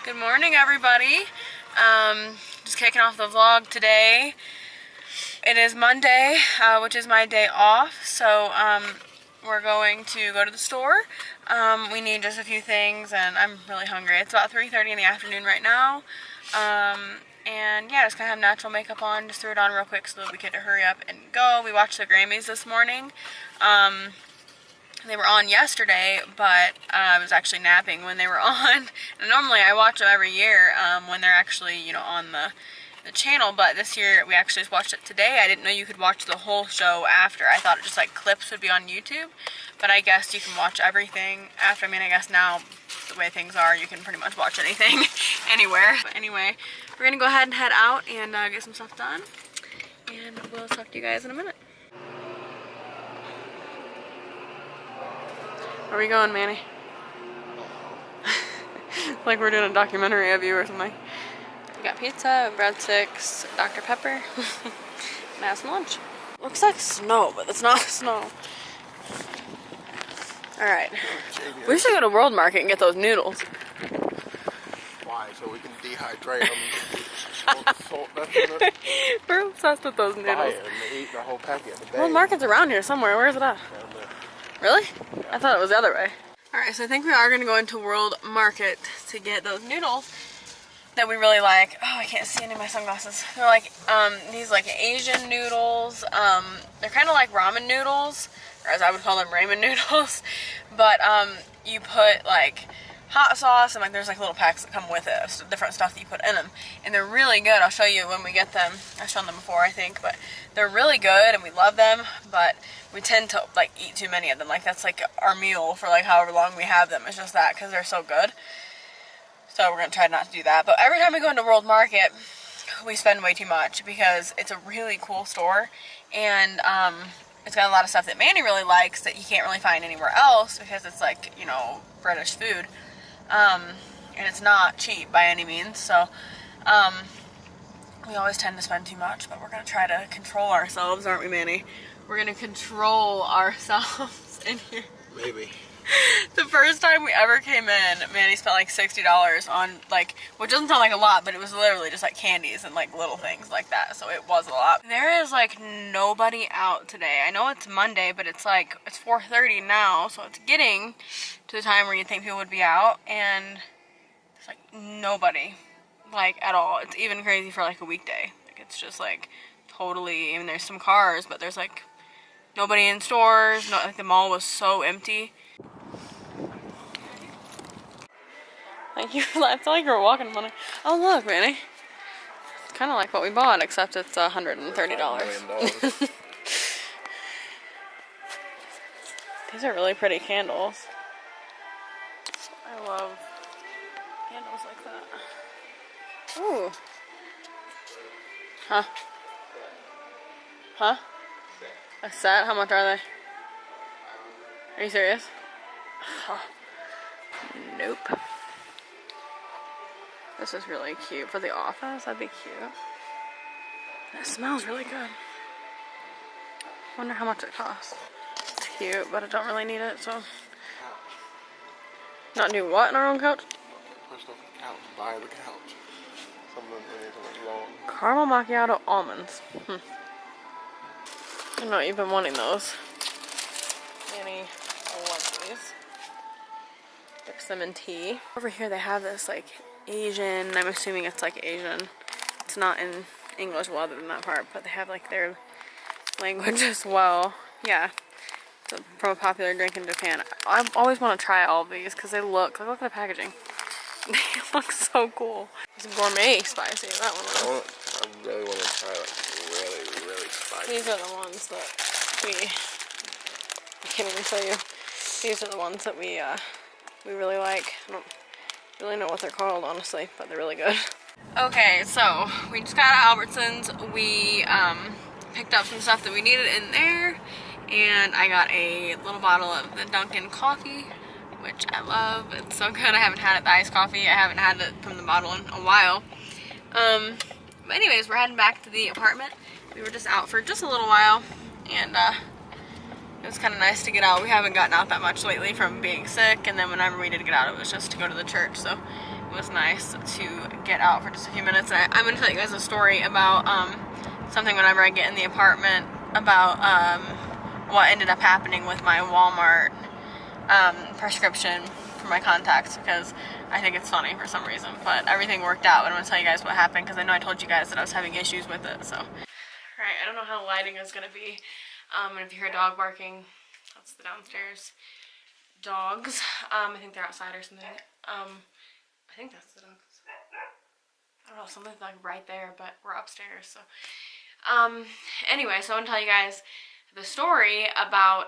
Good morning, everybody. Just kicking off the vlog today. It is Monday, which is my day off, so we're going to go to the store. We need just a few things, and I'm really hungry. It's about 3:30 in the afternoon right now, and yeah, just gonna have natural makeup on. Just threw it on real quick so that we could hurry up and go. We watched the Grammys this morning. They were on yesterday, but I was actually napping when they were on. And normally I watch them every year when they're actually, you know, on the channel, but this year we actually just watched it today. I didn't know you could watch the whole show after. I thought it just like clips would be on YouTube, but I guess you can watch everything after. I mean, I guess now the way things are, you can pretty much watch anything anywhere. But anyway, we're gonna go ahead and head out and get some stuff done, and we'll talk to you guys in a minute. Where are we going, Manny? Like we're doing a documentary of you or something. We got pizza, breadsticks, Dr. Pepper, and have some lunch. Looks like snow, but it's not snow. Alright. We should go to World Market and get those noodles. Why? So we can dehydrate them. We're obsessed with those noodles. Buy it and eat the whole packet in a day. World Market's around here somewhere. Where is it at? Really? I thought it was the other way. Alright, so I think we are going to go into World Market to get those noodles that we really like. Oh, I can't see any of my sunglasses. They're like, these like Asian noodles. They're kind of like ramen noodles, or as I would call them, ramen noodles. But, you put like hot sauce and like there's like little packs that come with it, so different stuff that you put in them. And they're really good. I'll show you when we get them. I've shown them before, I think, but they're really good and we love them, but we tend to like eat too many of them. Like that's like our meal for like however long we have them. It's just that because they're so good. So we're gonna try not to do that. But every time we go into World Market, we spend way too much because it's a really cool store, and it's got a lot of stuff that Manny really likes that you can't really find anywhere else because it's like, you know, British food. And it's not cheap by any means. So we always tend to spend too much, but we're gonna try to control ourselves, aren't we, Manny? We're gonna control ourselves in here. Maybe. The first time we ever came in, Manny spent like $60 on like, which doesn't sound like a lot, but it was literally just like candies and like little things like that. So it was a lot. There is like nobody out today. I know it's Monday, but it's like, it's 4:30 now. So it's getting to the time where you'd think people would be out, and there's like nobody, like at all. It's even crazy for like a weekday. Like it's just like totally, I mean there's some cars, but there's like nobody in stores. Not like the mall was so empty. Like you, I feel like you're walking money. Oh look, Manny. It's kind of like what we bought, except it's $130. These are really pretty candles. I love candles like that. Ooh. Huh? Huh? A set? How much are they? Are you serious? Huh. Nope. This is really cute for the office. That'd be cute. It smells really good. Wonder how much it costs. It's cute, but I don't really need it, so. Not do what in our own couch? Push off the couch. Buy the couch. Some of them really long. Caramel macchiato almonds. I know you've been wanting those. Manny loves these. Mix them in tea. Over here they have this like Asian, I'm assuming it's like Asian. It's not in English, well, other than that part, but they have like their language as well. Yeah, so from a popular drink in Japan. I always want to try all of these because they look at the packaging. They look so cool. It's gourmet spicy, that one. I really want to try like really spicy. These are the ones that I can't even show you. These are the ones that we really like. I don't really know what they're called, honestly, but they're really good. Okay, so we just got out of Albertsons. We picked up some stuff that we needed in there, and I got a little bottle of the Dunkin' coffee, which I love. It's so good. I haven't had it, the iced coffee. I haven't had it from the bottle in a while. But anyways, we're heading back to the apartment. We were just out for just a little while, and it was kind of nice to get out. We haven't gotten out that much lately from being sick, and then whenever we did get out, it was just to go to the church. So it was nice to get out for just a few minutes. And I'm gonna tell you guys a story about something whenever I get in the apartment about what ended up happening with my Walmart prescription for my contacts, because I think it's funny for some reason. But everything worked out, and I'm gonna tell you guys what happened, because I know I told you guys that I was having issues with it. So, alright, I don't know how the lighting is gonna be, and if you hear a dog barking, that's the downstairs dogs. I think they're outside or something. I think that's the dogs. I don't know, something's like right there, but we're upstairs, so. Anyway, so I want to tell you guys the story about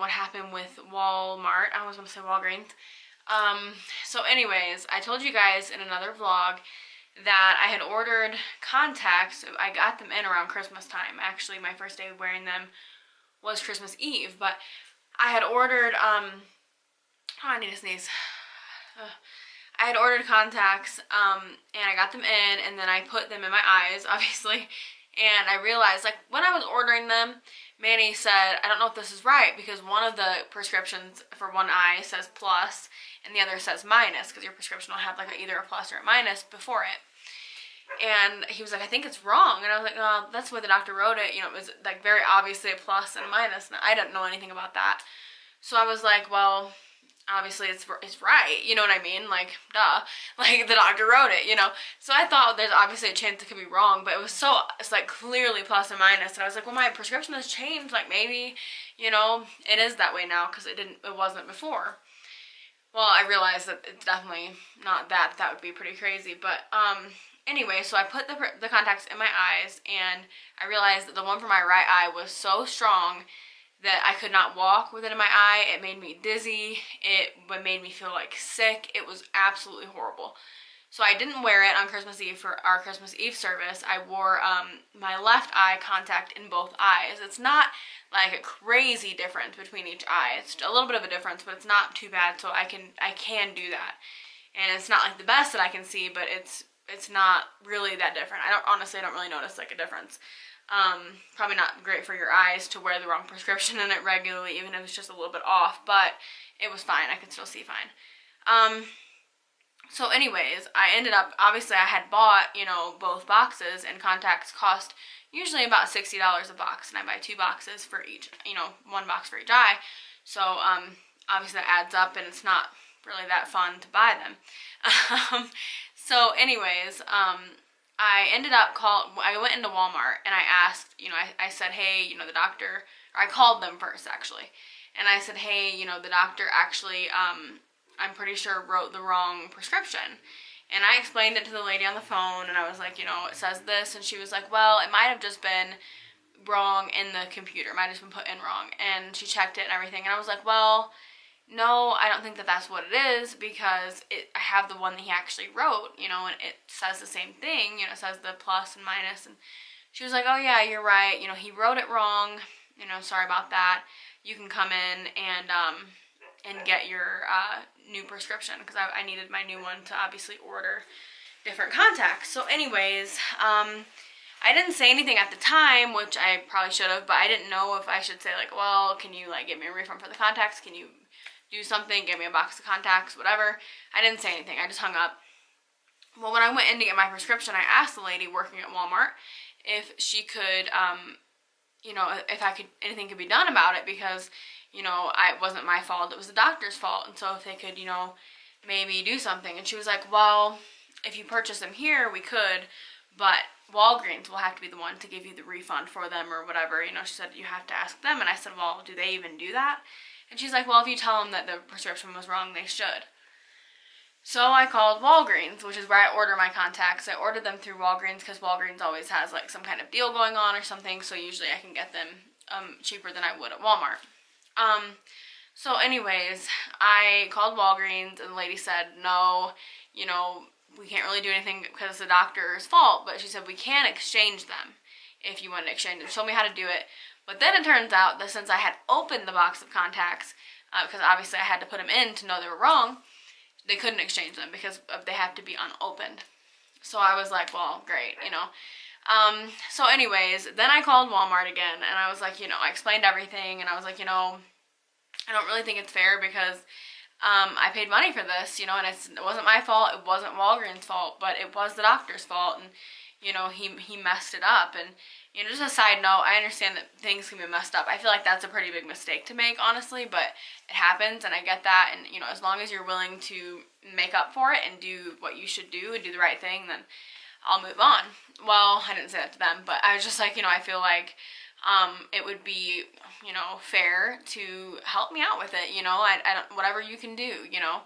what happened with Walmart. I was going to say Walgreens. So anyways, I told you guys in another vlog that I had ordered contacts. I got them in around Christmas time. Actually, my first day of wearing them was Christmas Eve, but I had ordered, oh, I need to sneeze. I had ordered contacts, and I got them in, and then I put them in my eyes, obviously, and I realized, like, when I was ordering them, Manny said, I don't know if this is right, because one of the prescriptions for one eye says plus, and the other says minus, because your prescription will have, like, either a plus or a minus before it. And he was like, I think it's wrong. And I was like, oh, that's the way the doctor wrote it. You know, it was, like, very obviously a plus and a minus, and I didn't know anything about that. So I was like, well, obviously it's right, you know what I mean? Like, duh. Like, the doctor wrote it, you know? So I thought there's obviously a chance it could be wrong, but it's like clearly plus and minus. And I was like, well, my prescription has changed. Like, maybe, you know, it is that way now, because it wasn't before. Well, I realized that it's definitely not that. That would be pretty crazy. But, anyway, so I put the contacts in my eyes, and I realized that the one for my right eye was so strong that I could not walk with it in my eye. It made me dizzy. It made me feel like sick. It was absolutely horrible. So I didn't wear it on Christmas Eve for our Christmas Eve service. I wore my left eye contact in both eyes. It's not like a crazy difference between each eye. It's a little bit of a difference, but it's not too bad. So I can do that. And it's not like the best that I can see, but it's not really that different. I don't really notice like a difference. Probably not great for your eyes to wear the wrong prescription in it regularly, even if it's just a little bit off, but it was fine. I could still see fine. So anyways, I ended up, obviously I had bought, you know, both boxes, and contacts cost usually about $60 a box, and I buy 2 boxes for each, you know, 1 box for each eye. So, obviously that adds up, and it's not really that fun to buy them. So anyways, I went into Walmart, and I asked, you know, I said, hey, you know, the doctor, or I called them first, actually, and I said, hey, you know, the doctor actually, I'm pretty sure wrote the wrong prescription. And I explained it to the lady on the phone, and I was like, you know, it says this, and she was like, well, it might have just been wrong in the computer, it might have just been put in wrong, and she checked it and everything, and I was like, well, no, I don't think that that's what it is, because I have the one that he actually wrote, you know, and it says the same thing, you know, it says the plus and minus, and she was like, oh yeah, you're right, you know, he wrote it wrong, you know, sorry about that, you can come in and get your new prescription, because I needed my new one to obviously order different contacts. So anyways, I didn't say anything at the time, which I probably should have, but I didn't know if I should say, like, well, can you, like, give me a refund for the contacts? Can you do something? Give me a box of contacts, whatever. I didn't say anything. I just hung up. Well, when I went in to get my prescription, I asked the lady working at Walmart if she could, you know, if anything could be done about it, because, you know, it wasn't my fault. It was the doctor's fault. And so if they could, you know, maybe do something. And she was like, well, if you purchase them here, we could, but Walgreens will have to be the one to give you the refund for them or whatever. You know, she said you have to ask them. And I said, well, do they even do that? And she's like, well, if you tell them that the prescription was wrong, they should. So I called Walgreens, which is where I order my contacts. I ordered them through Walgreens because Walgreens always has like some kind of deal going on or something. So usually I can get them cheaper than I would at Walmart. So anyways, I called Walgreens, and the lady said, no, you know, we can't really do anything because it's the doctor's fault, but she said we can exchange them if you want to exchange them. She told me how to do it, but then it turns out that since I had opened the box of contacts, because obviously I had to put them in to know they were wrong, they couldn't exchange them because they have to be unopened. So I was like, well, great, you know. So anyways, then I called Walmart again, and I was like, you know, I explained everything, and I was like, you know, I don't really think it's fair because I paid money for this, you know, and it wasn't my fault. It wasn't Walgreens' fault, but it was the doctor's fault. And, you know, he messed it up. And, you know, just a side note, I understand that things can be messed up. I feel like that's a pretty big mistake to make, honestly, but it happens, and I get that. And, you know, as long as you're willing to make up for it and do what you should do and do the right thing, then I'll move on. Well, I didn't say that to them, but I was just like, you know, I feel like it would be, you know, fair to help me out with it, you know, I don't, whatever you can do, you know,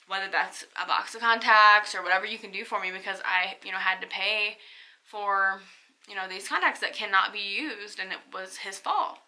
whether that's a box of contacts or whatever you can do for me, because I, you know, had to pay for, you know, these contacts that cannot be used, and it was his fault.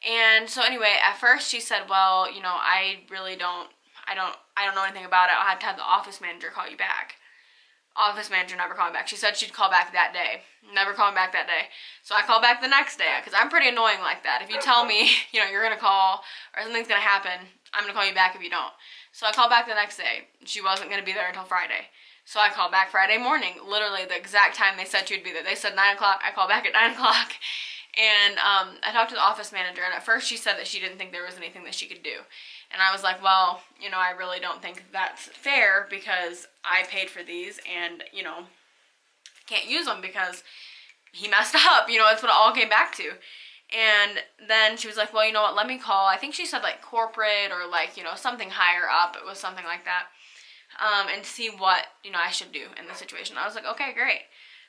And so anyway, at first she said, well, you know, I don't know anything about it. I'll have to have the office manager call you back. Office manager never called me back. She said she'd call back that day. Never called me back that day. So I called back the next day, because I'm pretty annoying like that. If you tell me, you know, you're going to call or something's going to happen, I'm going to call you back if you don't. So I called back the next day. She wasn't going to be there until Friday. So I called back Friday morning, literally the exact time they said she would be there. They said 9 o'clock. I called back at 9 o'clock. And I talked to the office manager, and at first she said that she didn't think there was anything that she could do. And I was like, well, you know, I really don't think that's fair, because I paid for these and, you know, can't use them because he messed up. You know, that's what it all came back to. And then she was like, well, you know what, let me call. I think she said like corporate or like, you know, something higher up. It was something like that. And see what, you know, I should do in this situation. I was like, okay, great.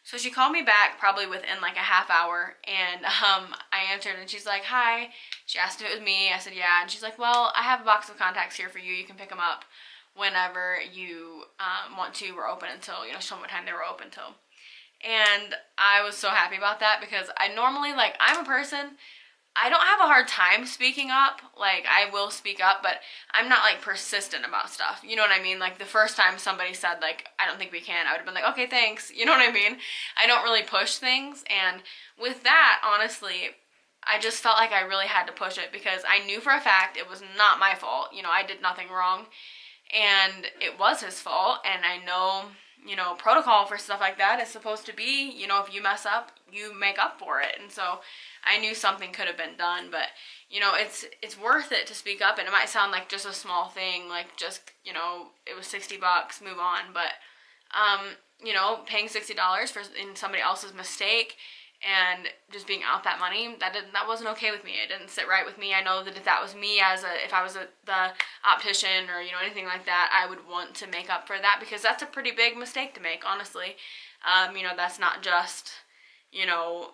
So she called me back probably within like a half hour, and I answered, and she's like, hi. She asked if it was me. I said, yeah. And she's like, well, I have a box of contacts here for you. You can pick them up whenever you want to. We're open until, you know, show them what time they were open till. And I was so happy about that, because I normally, like, I'm a person, I don't have a hard time speaking up. Like, I will speak up, but I'm not, like, persistent about stuff. You know what I mean? Like, the first time somebody said, like, I don't think we can, I would have been like, okay, thanks. You know what I mean? I don't really push things. And with that, honestly, I just felt like I really had to push it, because I knew for a fact it was not my fault. You know, I did nothing wrong, and it was his fault. And I know, you know, protocol for stuff like that is supposed to be, you know, if you mess up, you make up for it. And so I knew something could have been done, but, you know, it's worth it to speak up. And it might sound like just a small thing, like just, you know, it was $60, move on. But, you know, paying $60 for in somebody else's mistake and just being out that money, that wasn't okay with me. It didn't sit right with me. I know that if that was me if I was the optician or, you know, anything like that, I would want to make up for that, because that's a pretty big mistake to make, honestly. You know, that's not just, you know,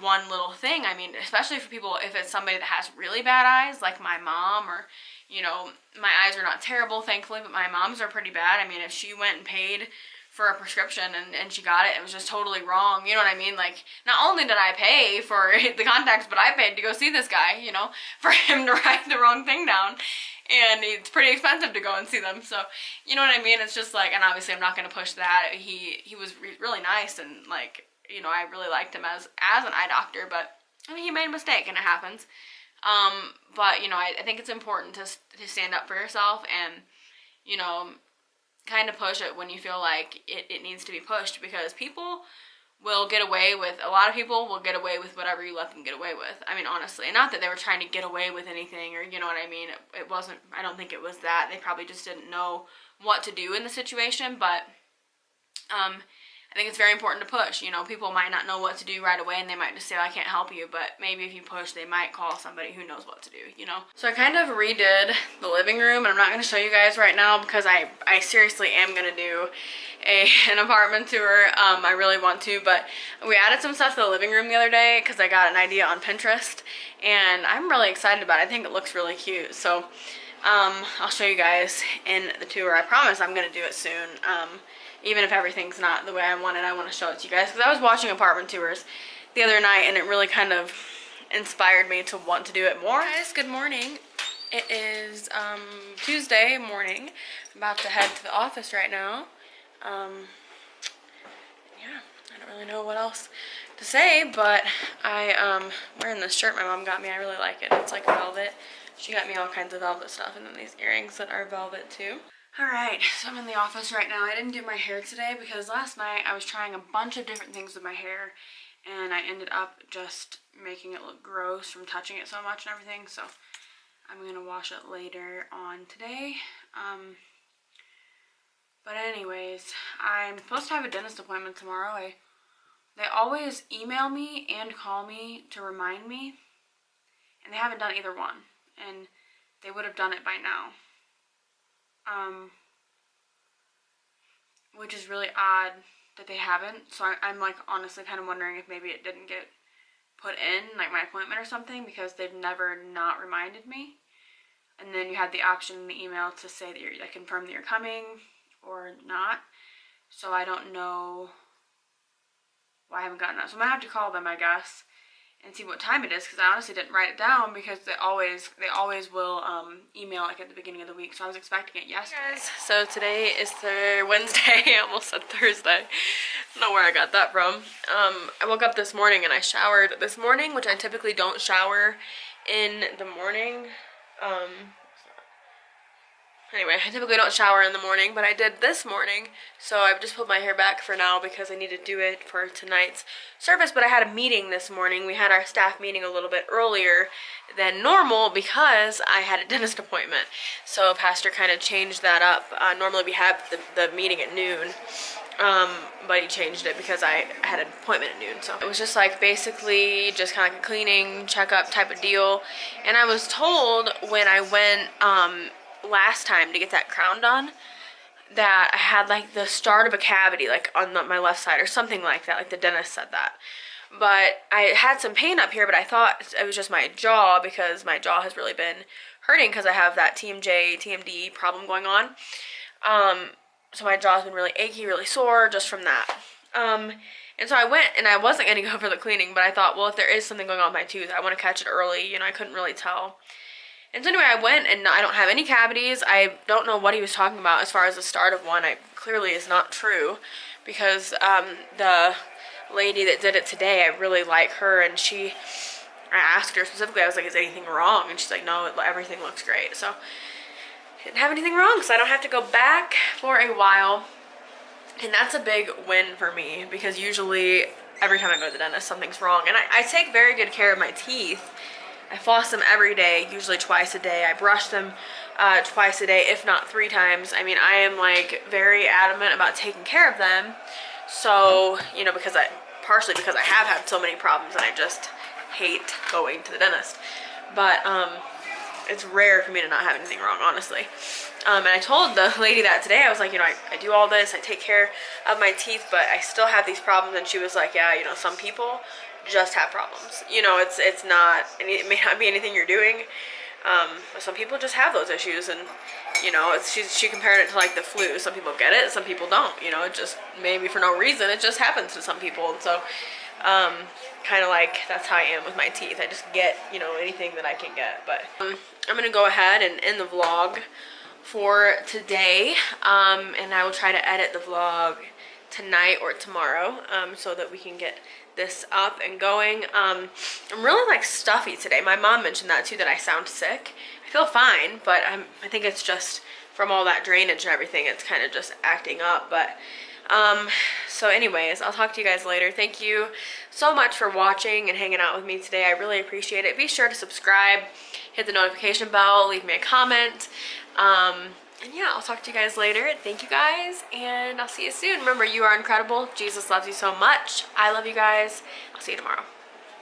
one little thing. I mean, especially for people, if it's somebody that has really bad eyes, like my mom, or, you know, my eyes are not terrible, thankfully, but my mom's are pretty bad. I mean, if she went and paid for a prescription and she got it was just totally wrong, you know what I mean? Like, not only did I pay for the contacts, but I paid to go see this guy, you know, for him to write the wrong thing down. And it's pretty expensive to go and see them. So, you know what I mean? It's just like, and obviously I'm not going to push that. He was really nice, and, like, you know, I really liked him as an eye doctor, but I mean, he made a mistake, and it happens. But, you know, I think it's important to stand up for yourself and, you know, kind of push it when you feel like it needs to be pushed, because people will get away with, a lot of people will get away with whatever you let them get away with. I mean, honestly, not that they were trying to get away with anything, or, you know what I mean, it wasn't, I don't think it was that. They probably just didn't know what to do in the situation, but, I think it's very important to push. You know, people might not know what to do right away, and they might just say, I can't help you, but maybe if you push, they might call somebody who knows what to do, you know? So I kind of redid the living room, and I'm not going to show you guys right now, because I seriously am going to do an apartment tour. I really want to, but we added some stuff to the living room the other day, because I got an idea on Pinterest, and I'm really excited about it. I think it looks really cute, so I'll show you guys in the tour. I promise I'm going to do it soon. Even if everything's not the way I want it, I want to show it to you guys, because I was watching apartment tours the other night, and it really kind of inspired me to want to do it more. Guys, good morning. It is Tuesday morning. I'm about to head to the office right now. Yeah, I don't really know what else to say, but I'm wearing this shirt my mom got me. I really like it. It's like velvet. She got me all kinds of velvet stuff, and then these earrings that are velvet too. Alright, so I'm in the office right now. I didn't do my hair today because last night I was trying a bunch of different things with my hair, and I ended up just making it look gross from touching it so much and everything, so I'm gonna wash it later on today. But anyways, I'm supposed to have a dentist appointment tomorrow. They always email me and call me to remind me, and they haven't done either one, and they would have done it by now. Which is really odd that they haven't. So I'm like honestly kind of wondering if maybe it didn't get put in, like my appointment or something, because they've never not reminded me. And then you had the option in the email to say that I confirm that you're coming or not. So I don't know why I haven't gotten that. So I'm gonna have to call them, I guess, and see what time it is, because I honestly didn't write it down, because they always will email like at the beginning of the week. So I was expecting it yesterday. Hey guys, so today is Wednesday. I almost said Thursday. I don't know where I got that from. I woke up this morning and I showered this morning, which I typically don't shower in the morning. Anyway, I typically don't shower in the morning, but I did this morning, so I've just put my hair back for now because I need to do it for tonight's service. But I had a meeting this morning. We had our staff meeting a little bit earlier than normal because I had a dentist appointment. So Pastor kind of changed that up. Normally we have the meeting at noon, but he changed it because I had an appointment at noon. So it was just like basically just kind of like a cleaning, checkup type of deal. And I was told when I went last time to get that crown done that I had like the start of a cavity like on my left side or something like that, like the dentist said that. But I had some pain up here, but I thought it was just my jaw, because my jaw has really been hurting because I have that TMJ, TMD problem going on. So my jaw's been really achy, really sore just from that. And so I went, and I wasn't going to go for the cleaning, but I thought, well, if there is something going on with my tooth, I want to catch it early. You know, I couldn't really tell. And so anyway, I went, and I don't have any cavities. I don't know what he was talking about as far as the start of one. Clearly is not true, because the lady that did it today, I really like her, and I asked her specifically, I was like, is anything wrong? And she's like, no, everything looks great. So I didn't have anything wrong, so I don't have to go back for a while. And that's a big win for me, because usually every time I go to the dentist, something's wrong. And I take very good care of my teeth. I floss them every day, usually twice a day. I brush them twice a day, if not 3 times. I mean, I am like very adamant about taking care of them. So, you know, partially because I have had so many problems and I just hate going to the dentist. But it's rare for me to not have anything wrong, honestly. And I told the lady that today. I was like, you know, I do all this, I take care of my teeth, but I still have these problems. And she was like, yeah, you know, some people just have problems. You know, it may not be anything you're doing. But some people just have those issues, and you know, she compared it to like the flu. Some people get it, some people don't. You know, it just maybe for no reason, it just happens to some people. And so, kind of like that's how I am with my teeth. I just get, you know, anything that I can get. But I'm gonna go ahead and end the vlog for today, and I will try to edit the vlog tonight or tomorrow, so that we can get this up and going. I'm really like stuffy today. My mom mentioned that too, that I sound sick. I feel fine, but I think it's just from all that drainage and everything, it's kind of just acting up. But so anyways, I'll talk to you guys later. Thank you so much for watching and hanging out with me today. I really appreciate it. Be sure to subscribe, hit the notification bell, leave me a comment. And yeah, I'll talk to you guys later. Thank you guys, and I'll see you soon. Remember, you are incredible. Jesus loves you so much. I love you guys. I'll see you tomorrow.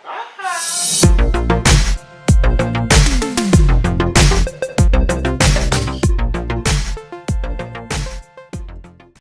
Bye.